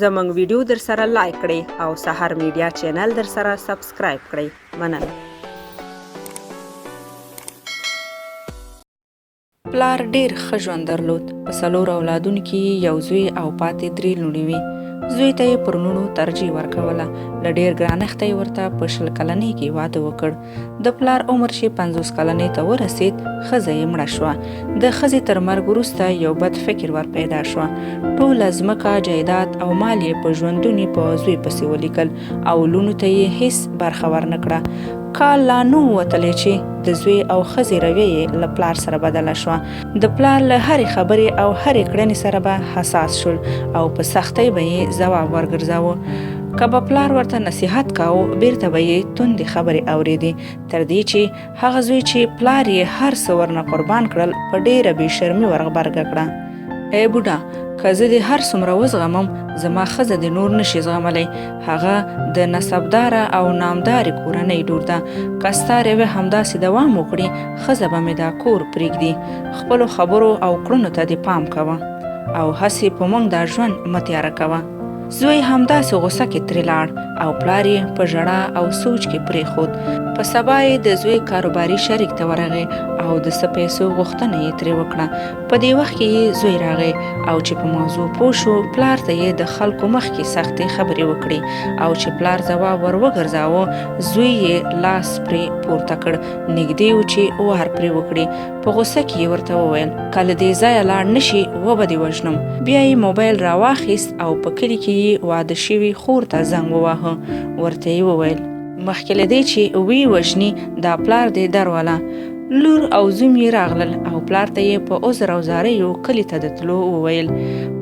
زموږ ویډیو در سره لایک کړئ او سحر میډیا چینل در سره سبسکرایب کړئ. مننه. پلار ډیر ښه ژوند درلود. په 4 اولادونو کې یو زوی او پاتې 3 لوڼې وې. زوی ته یې پر لوڼو ترجیح ورکوله. له ډیر ګرانښته یې ورته په 20 کلنۍ کې واده وکړ. د پلار عمر چې 50 کلنۍ ته ورسید، ښځه یې مړه شوه. د ښځې تر مرګ وروسته یو بد فکر ور پیدا شوه. ټوله ځمکه، جایداد او مال یې په ژوندوني په زوی پسې ولیکل او لوڼو ته یې هیڅ برخه ورنکړه. کال لا نه و وتلی چې د زوی او ښځې رویه یې له پلار سره بدله شوه. د پلار له هرې خبرې او هرې کړنې سره به حساس شول او په سختۍ به یې ځواب ورګرځاوه. که به پلار ورته نصیحت کاوه، بیرته به یې توندې خبرې اورېدې، تر دې چې هغه زوی چې پلار یې هر څه ورنه قربان کړل په ډېره بې شرمي ورغبرګه کړه. ای بوډا، که زه دې هر څومره وزغمم، زما ښځه دې نور نشي زغملی. هغه د نسبداره او نامدارې کورنۍ لور ده. که ستا رویه همداسې دوام وکړي، ښځه به مې دا کور پرېږدي. خپلو خبرو او کړنو ته دې پام کوه او هسې په موږ دا ژوند مه تیاره کوه. زوی همداسې غوسه کې ترې لاړ او پلار یې په ژړا او سوچ کې پرېښود. په سبا یې د زوی کاروباري شریک ته ورغی او د څه پیسو غوښتنه یې ترې وکړه. په دې وخت کې یې زوی راغی او چې په موضوع پوه شو، پلار ته یې د خلکو مخکې سختې خبرې وکړې او چې پلار ځواب ور وګرځاوه، زوی یې لاس پرې پورته کړ. نږدې و چې وار پرې وکړي. په غوسه کې یې ورته وویل، که له دې ځایه لاړ نشي، وبه دې وژنم. بیا یې موبایل راواخیست او په کلي کې یې واده شوي خور ته زنګ وواهه. ورته یې وویل، مخکې له دې چې وی وژني، دا پلار دې درواله. لور او زوم یې راغلل او پلار ته یې په عذر او زاریو کلي ته د تلو وویل.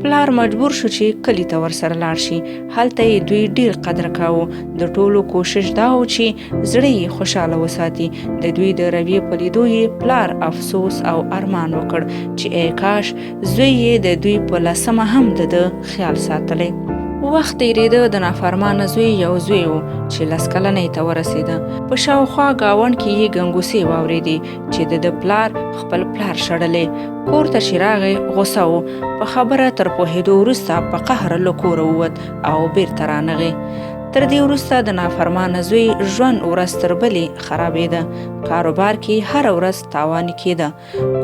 پلار مجبور شو چې کلي ته ورسره لاړ شي. هلته یې دوی ډیر قدر کاوه. د ټولو کوشش دا و چې زړه یې خوشحاله وساتي. د دوی د رویې په لیدو یې پلار افسوس او ارمان وکړ چې ای کاش زوی یې د دوی په لسمه هم د خیال ساتلی. وخت تیریده. د نافرمانه زوی یو زوی و چې 10 کلنۍ ته ورسېده. په شاوخوا ګاونډ کې یې ګنګوسې واورېدې چې د پلار خپل پلار شړلی. کور ته چې راغی، غوسه و. په خبره تر پوهېدو وروسته په قهر له کوره ووت او بیرته رانغی. تر دې وروسته د نافرمانه زوی ژوند ورځ تر بلې خرابېده. کاروبار کې هره ورځ تاوان کېده.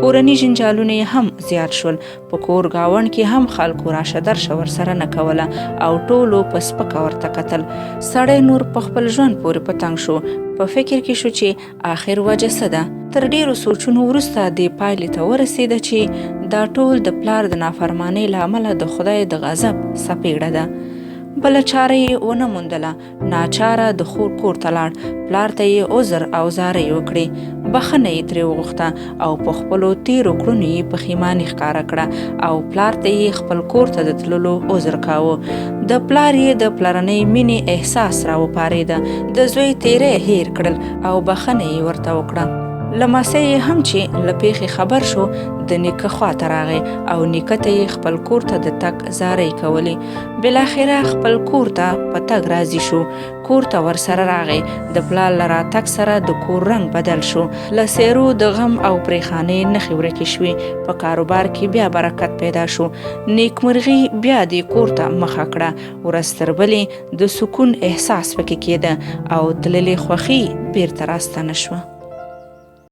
کورني جنجالونه یې هم زیات شول. په کور ګاونډ کې هم خلکو راشه درشه ورسره نه کوله او ټولو په سپکه ورته کتل. سړی نور په خپل ژوند پورې په تنګ شو. په فکر کې شو چې آخر وجه څه ده. تر ډیرو سوچونو وروسته دې پایلې ته ورسېده چې دا ټول د پلار د نافرمانۍ له امله د خدای د غضب څپېړه ده. بله چاره یې ونه موندله. ناچاره د خور کور ته لاړ. پلار ته یې عذر او زارۍ وکړې. بخښنه یې ترې وغوښته او په خپلو تېرو کړنو یې پښیماني ښکاره کړه او پلار ته یې خپل کور ته د تللو عذر کاوه. د پلار یې د پلرنۍ مینې احساس راوپارېده. د زوی تېری هیر کړل او بخښنه یې ورته وکړه. لمسی یې هم چې له پیښې خبر شو، د نیکه خواته راغی او نیکه ته یې خپل کور ته د تګ زارۍ کولې. بالاخره خپل کور ته په تګ راضي شو. کور ته ورسره راغی. د پلار له راتګ سره د کور رنګ بدل شو. له څېرو د غم او پریښانۍ نښې ورکې شوې. په کاروبار کې بیا برکت پیدا شو. نیکمرغي بیا دې کور ته مخه کړه. ورځ تر بلې د سکون احساس پکې کېده او تللې خوښي بیرته راستنه شوه.